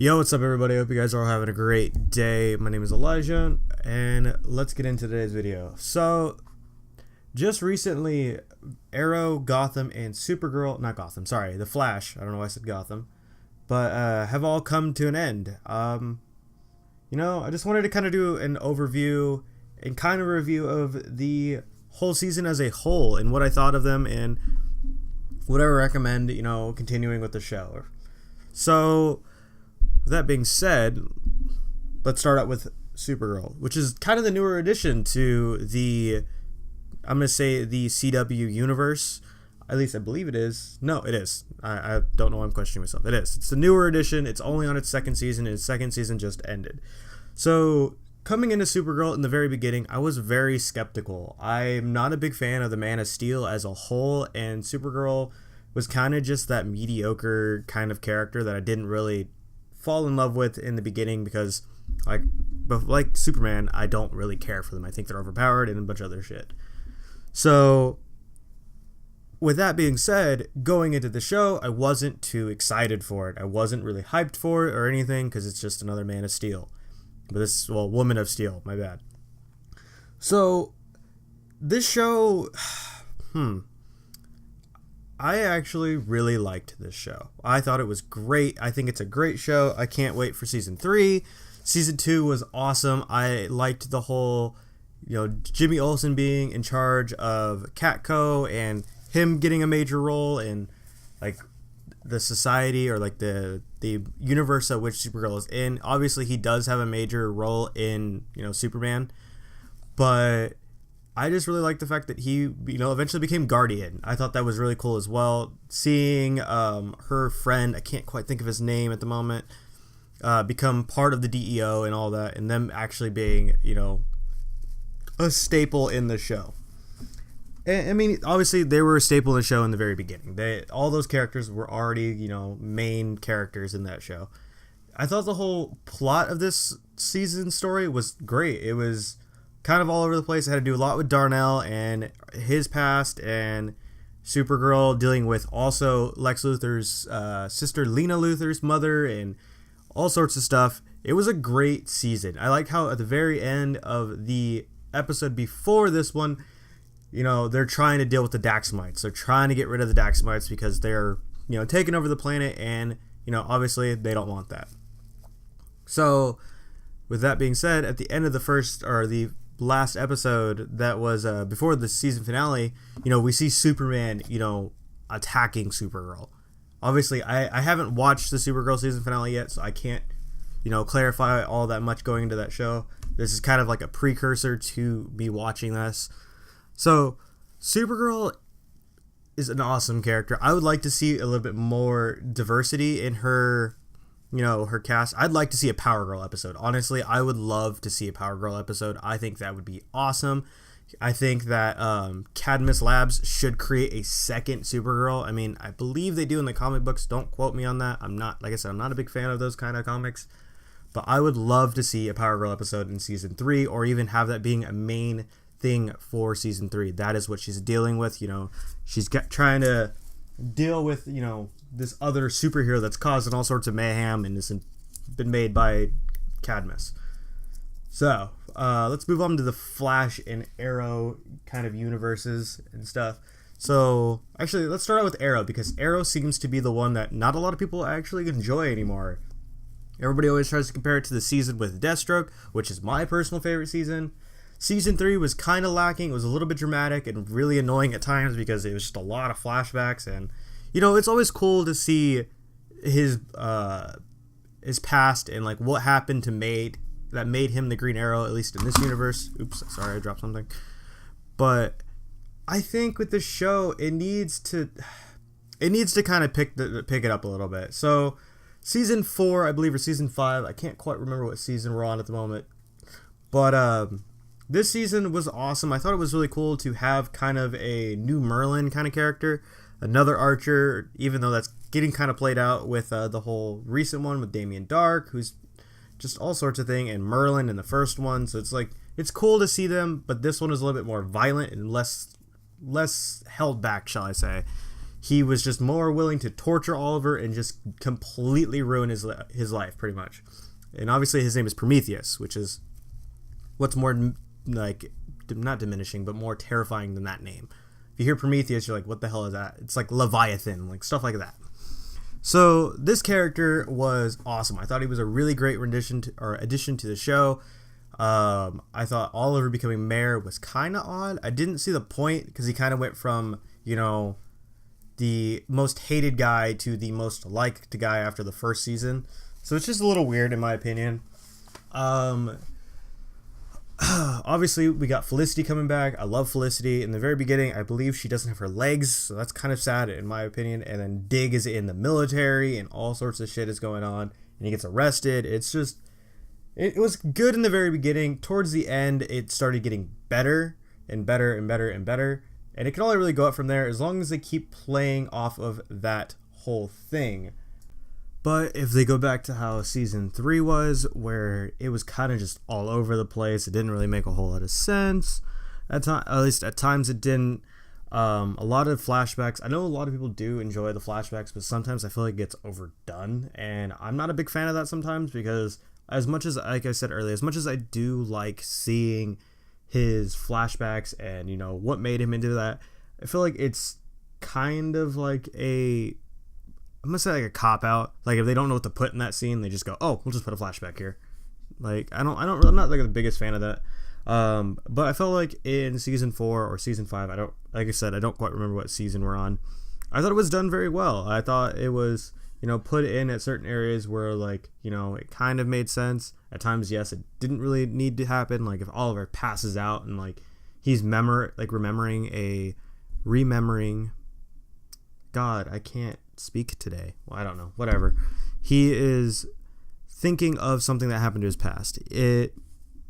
Yo, what's up, everybody? I hope you guys are all having a great day. My name is Elijah, and let's get into today's video. So, just recently, Arrow, Gotham, and Supergirl, not Gotham, sorry, The Flash, I don't know why I said Gotham, but have all come to an end. I just wanted to kind of do an overview and kind of review of the whole season as a whole and what I thought of them and what I recommend, continuing with the show. So, with that being said, let's start out with Supergirl, which is kind of the newer addition to the CW universe. At least I believe it is. No, it is. I don't know why I'm questioning myself. It is. It's the newer edition. It's only on its second season, and its second season just ended. So, coming into Supergirl in the very beginning, I was very skeptical. I'm not a big fan of the Man of Steel as a whole, and Supergirl was kind of just that mediocre kind of character that I didn't really fall in love with in the beginning because, like Superman, I don't really care for them. I think they're overpowered and a bunch of other shit. So, with that being said, going into the show, I wasn't too excited for it. I wasn't really hyped for it or anything because it's just another Man of Steel. But Woman of Steel, my bad. So, this show, I actually really liked this show. I thought it was great. I think it's a great show. I can't wait for season 3. Season 2 was awesome. I liked the whole, Jimmy Olsen being in charge of Catco and him getting a major role in, the society or, the universe at which Supergirl is in. Obviously, he does have a major role in, Superman. But I just really like the fact that he, eventually became Guardian. I thought that was really cool as well. Seeing her friend, I can't quite think of his name at the moment, become part of the DEO and all that, and them actually being, a staple in the show. I mean, obviously, they were a staple in the show in the very beginning. All those characters were already, main characters in that show. I thought the whole plot of this season story was great. It was kind of all over the place. It had to do a lot with Darnell and his past, and Supergirl dealing with also Lex Luthor's sister, Lena Luthor's mother, and all sorts of stuff. It was a great season. I like how at the very end of the episode before this one, they're trying to deal with the Daxamites. They're trying to get rid of the Daxamites because they're, taking over the planet, and, obviously they don't want that. So, with that being said, at the end of the last episode that was before the season finale, we see Superman, attacking Supergirl. Obviously, I haven't watched the Supergirl season finale yet, so I can't, clarify all that much going into that show. This is kind of like a precursor to me watching this. So, Supergirl is an awesome character. I would like to see a little bit more diversity in her, her cast. I'd like to see a Power Girl episode. Honestly, I would love to see a Power Girl episode. I think that would be awesome. I think that Cadmus Labs should create a second Supergirl. I mean, I believe they do in the comic books. Don't quote me on that. I'm not a big fan of those kind of comics. But I would love to see a Power Girl episode in season 3, or even have that being a main thing for season 3. That is what she's dealing with. She's trying to deal with, this other superhero that's causing all sorts of mayhem and has been made by Cadmus. So, let's move on to the Flash and Arrow kind of universes and stuff. So, actually, let's start out with Arrow, because Arrow seems to be the one that not a lot of people actually enjoy anymore. Everybody always tries to compare it to the season with Deathstroke, which is my personal favorite season. Season 3 was kind of lacking. It was a little bit dramatic and really annoying at times because it was just a lot of flashbacks, and it's always cool to see his past and what happened that made him the Green Arrow, at least in this universe. Oops, sorry, I dropped something. But I think with this show, it needs to kind of pick it up a little bit. So season 4, I believe, or season 5, I can't quite remember what season we're on at the moment. But this season was awesome. I thought it was really cool to have kind of a new Merlin kind of character. Another Archer, even though that's getting kind of played out with the whole recent one with Damien Dark, who's just all sorts of thing, and Merlin in the first one. So it's cool to see them, but this one is a little bit more violent and less held back, shall I say. he was just more willing to torture Oliver and just completely ruin his life, pretty much. And obviously his name is Prometheus, which is what's more, like, not diminishing, but more terrifying than that name. If you hear Prometheus, you're like, what the hell is that? It's like Leviathan, like stuff like that. So this character was awesome. I thought he was a really great addition to the show. I thought Oliver becoming mayor was kind of odd. I didn't see the point because he kind of went from, you know, the most hated guy to the most liked guy after the first season. So it's just a little weird in my opinion. Obviously, we got Felicity coming back. I love Felicity. In the very beginning, I believe she doesn't have her legs, so that's kind of sad in my opinion. And then Dig is in the military, and all sorts of shit is going on, and he gets arrested. It's just, it was good in the very beginning. Towards the end, it started getting better and better and better and better, and it can only really go up from there as long as they keep playing off of that whole thing. But if they go back to how season 3 was, where it was kind of just all over the place, it didn't really make a whole lot of sense. At least at times it didn't. A lot of flashbacks. I know a lot of people do enjoy the flashbacks, but sometimes I feel like it gets overdone, and I'm not a big fan of that sometimes because as much as, like I said earlier, as much as I do like seeing his flashbacks and, you know, what made him into that, I feel like it's kind of like I'm gonna say like a cop out. Like if they don't know what to put in that scene, they just go, "Oh, we'll just put a flashback here." Like I'm not like the biggest fan of that. But I felt like in season 4 or season 5, like I said, I don't quite remember what season we're on. I thought it was done very well. I thought it was, you know, put in at certain areas where, like, you know, it kind of made sense. At times, yes, it didn't really need to happen. Like if Oliver passes out and like he's remembering. God, I can't speak today. Well, I don't know. Whatever. He is thinking of something that happened to his past. It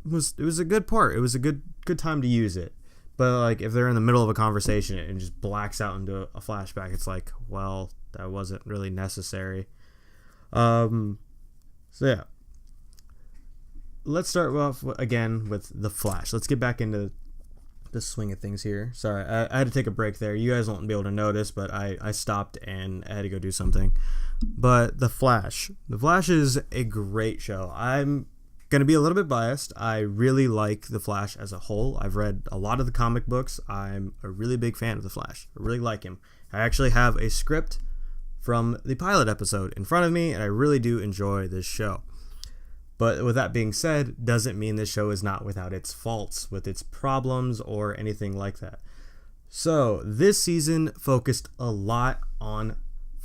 was a good part. It was a good time to use it. But like if they're in the middle of a conversation and just blacks out into a flashback, it's like, well, that wasn't really necessary. So yeah. Let's start off again with The Flash. Let's get back into the swing of things here. Sorry, I had to take a break there. You guys won't be able to notice, but I stopped and I had to go do something. But The Flash. The Flash is a great show. I'm going to be a little bit biased. I really like The Flash as a whole. I've read a lot of the comic books. I'm a really big fan of The Flash. I really like him. I actually have a script from the pilot episode in front of me, and I really do enjoy this show. But with that being said, doesn't mean this show is not without its faults, with its problems, or anything like that. So, this season focused a lot on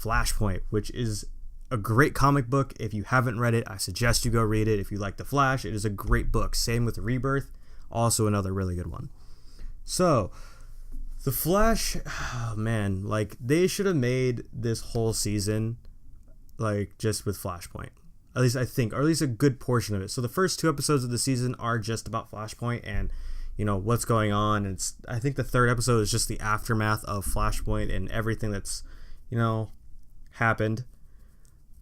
Flashpoint, which is a great comic book. If you haven't read it, I suggest you go read it. If you like The Flash, it is a great book. Same with Rebirth, also another really good one. So, The Flash, oh man, like, they should have made this whole season, like, just with Flashpoint. At least I think, or at least a good portion of it. So the first 2 episodes of the season are just about Flashpoint and, you know, what's going on. And I think the 3rd episode is just the aftermath of Flashpoint and everything that's, you know, happened.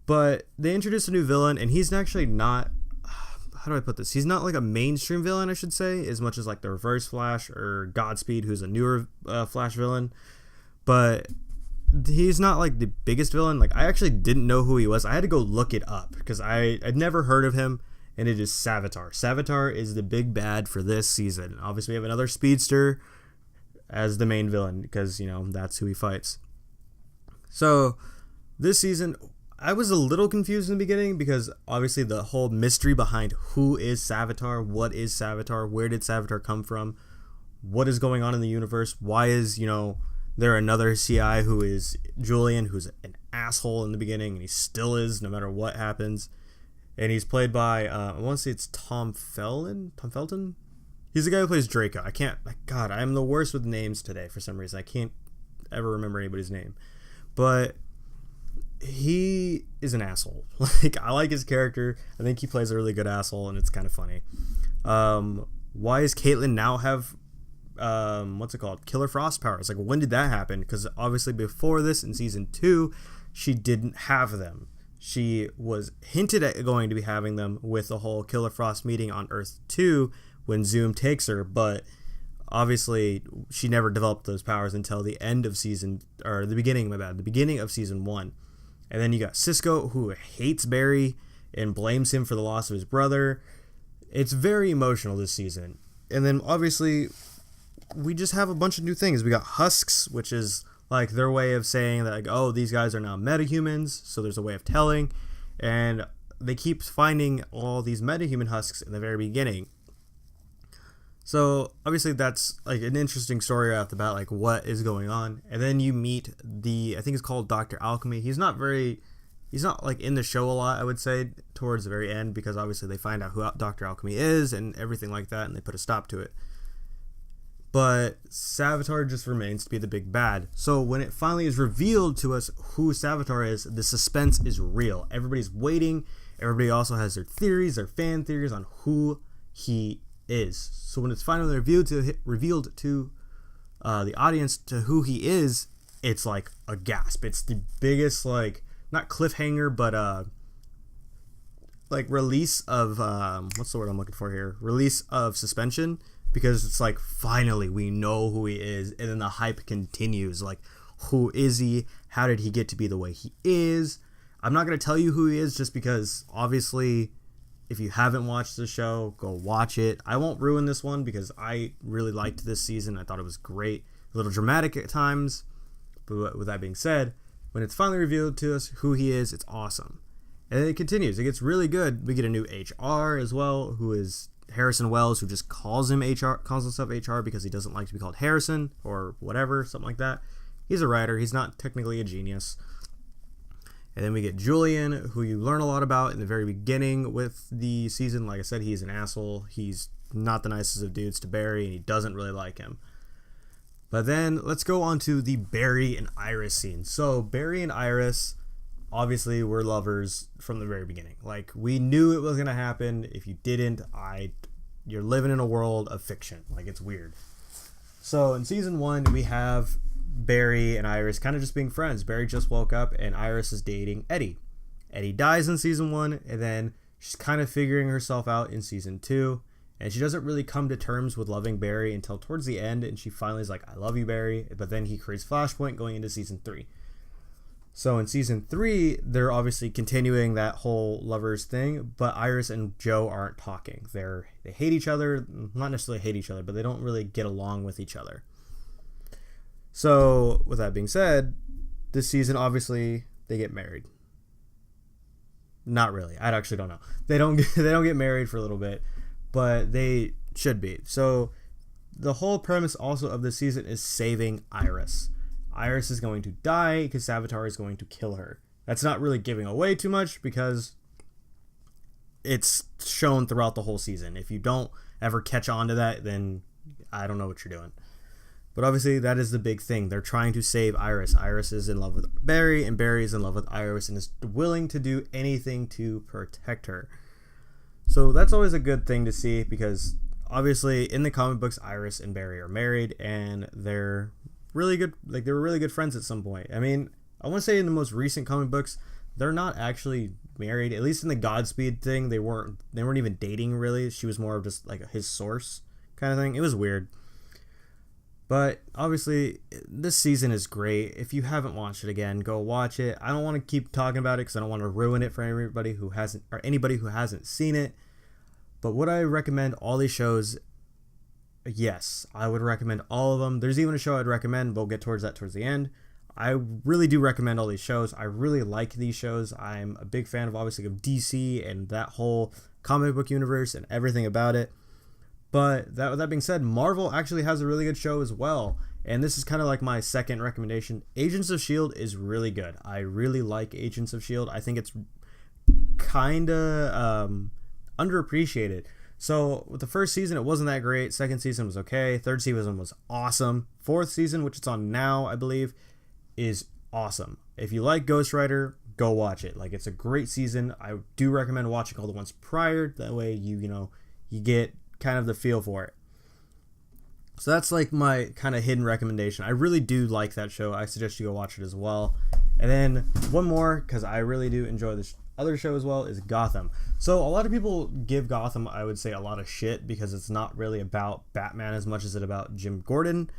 But they introduced a new villain, and he's actually not, how do I put this? He's not like a mainstream villain, I should say, as much as like the Reverse Flash or Godspeed, who's a newer Flash villain. But he's not like the biggest villain. Like I actually didn't know who he was. I had to go look it up because I'd never heard of him, and it is Savitar. Savitar is the big bad for this season. Obviously, we have another speedster as the main villain because, you know, that's who he fights. So this season, I was a little confused in the beginning because obviously the whole mystery behind who is Savitar, what is Savitar, where did Savitar come from, what is going on in the universe, why is, you know, there another CI who is Julian, who's an asshole in the beginning, and he still is no matter what happens. And he's played by, I want to say it's Tom Felton? He's the guy who plays Draco. God, I'm the worst with names today for some reason. I can't ever remember anybody's name. But he is an asshole. Like, I like his character. I think he plays a really good asshole, and it's kind of funny. Why does Caitlin now have Killer Frost powers? Like, when did that happen? Because obviously before this in season 2, she didn't have them. She was hinted at going to be having them with the whole Killer Frost meeting on Earth 2 when Zoom takes her, but obviously she never developed those powers until the beginning of season 1. And then you got Cisco, who hates Barry and blames him for the loss of his brother. It's very emotional this season. And then obviously we just have a bunch of new things. We got husks, which is like their way of saying that, like, oh, these guys are now metahumans, so there's a way of telling. And they keep finding all these metahuman husks in the very beginning. So obviously that's like an interesting story right off the bat, like what is going on. And then you meet I think it's called Dr. Alchemy. He's not like in the show a lot, I would say, towards the very end, because obviously they find out who Dr. Alchemy is and everything like that, and they put a stop to it. But Savitar just remains to be the big bad. So when it finally is revealed to us who Savitar is, the suspense is real. Everybody's waiting. Everybody also has their theories, their fan theories on who he is. So when it's finally revealed to the audience to who he is, it's like a gasp. It's the biggest, like, not cliffhanger, but like release of what's the word I'm looking for here? Release of suspension, because it's like finally we know who he is, and then the hype continues. Like, who is he? How did he get to be the way he is? I'm not going to tell you who he is, just because obviously if you haven't watched the show, go watch it. I won't ruin this one because I really liked this season. I thought it was great. A little dramatic at times, but with that being said, when it's finally revealed to us who he is, it's awesome. And then it continues. It gets really good. We get a new HR as well, who is Harrison Wells, who just calls himself HR because he doesn't like to be called Harrison or whatever, something like that. He's a writer. He's not technically a genius. And then we get Julian, who you learn a lot about in the very beginning with the season. Like I said, he's an asshole. He's not the nicest of dudes to Barry, and he doesn't really like him. But then let's go on to the Barry and Iris scene. So Barry and Iris obviously were lovers from the very beginning. Like, we knew it was going to happen. If you didn't, you're living in a world of fiction. Like, it's weird. So in season 1, we have Barry and Iris kind of just being friends. Barry just woke up and Iris is dating Eddie. Eddie dies in season 1, and then she's kind of figuring herself out in season 2, and she doesn't really come to terms with loving Barry until towards the end, and she finally is like, I love you, Barry. But then he creates Flashpoint going into season 3. So in season 3, they're obviously continuing that whole lovers thing, but Iris and Joe aren't talking. They hate each other, not necessarily hate each other, but they don't really get along with each other. So, with that being said, this season, obviously, they get married. Not really. I actually don't know. They don't get married for a little bit, but they should be. So, the whole premise also of this season is saving Iris. Iris is going to die because Savitar is going to kill her. That's not really giving away too much because it's shown throughout the whole season. If you don't ever catch on to that, then I don't know what you're doing. But obviously, that is the big thing. They're trying to save Iris. Iris is in love with Barry, and Barry is in love with Iris and is willing to do anything to protect her. So that's always a good thing to see, because obviously in the comic books, Iris and Barry are married, and they're really good. Like, they were really good friends at some point. I mean, I want to say in the most recent comic books, they're not actually married. At least in the Godspeed thing, they weren't even dating, really. She was more of just like his source kind of thing. It was weird. But obviously, this season is great. If you haven't watched it again, go watch it. I don't want to keep talking about it because I don't want to ruin it for anybody who hasn't seen it. But would I recommend all these shows? Yes, I would recommend all of them. There's even a show I'd recommend, but we'll get towards that towards the end. I really do recommend all these shows. I really like these shows. I'm a big fan of, obviously, of DC and that whole comic book universe and everything about it. But with that being said, Marvel actually has a really good show as well. And this is kind of like my second recommendation. Agents of S.H.I.E.L.D. is really good. I really like Agents of S.H.I.E.L.D. I think it's kind of underappreciated. So with the first season, it wasn't that great. Second season was okay. Third season was awesome. Fourth season, which it's on now, I believe, is awesome. If you like Ghost Rider, go watch it. Like, it's a great season. I do recommend watching all the ones prior. That way you get kind of the feel for it. So that's like my kind of hidden recommendation. I really do like that show. I suggest you go watch it as well. And then one more, because I really do enjoy this other show as well is Gotham. So a lot of people give Gotham, I would say, a lot of shit because it's not really about Batman as much as it about Jim Gordon.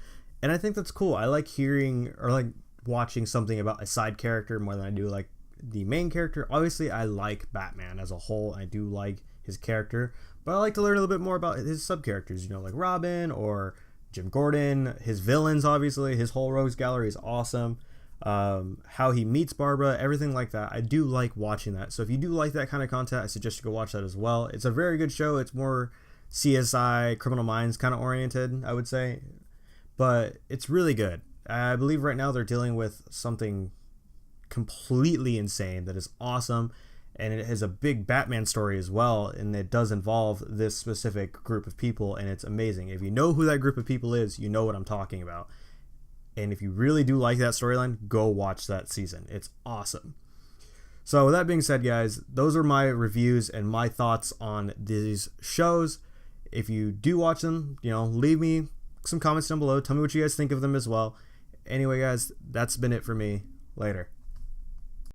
And I think that's cool. I like hearing or like watching something about a side character more than I do like the main character. Obviously, I like Batman as a whole. I do like his character, but I like to learn a little bit more about his sub characters, you know, like Robin or Jim Gordon, his villains. Obviously, his whole rogues gallery is awesome. How he meets Barbara, everything like that. I do like watching that. So if you do like that kind of content, I suggest you go watch that as well. It's a very good show. It's more CSI, Criminal Minds kind of oriented, I would say, but it's really good. I believe right now they're dealing with something completely insane that is awesome, and it has a big Batman story as well, and it does involve this specific group of people, and it's amazing. If you know who that group of people is, you know what I'm talking about. And if you really do like that storyline, go watch that season. It's awesome. So with that being said, guys, those are my reviews and my thoughts on these shows. If you do watch them, you know, leave me some comments down below. Tell me what you guys think of them as well. Anyway, guys, that's been it for me. Later.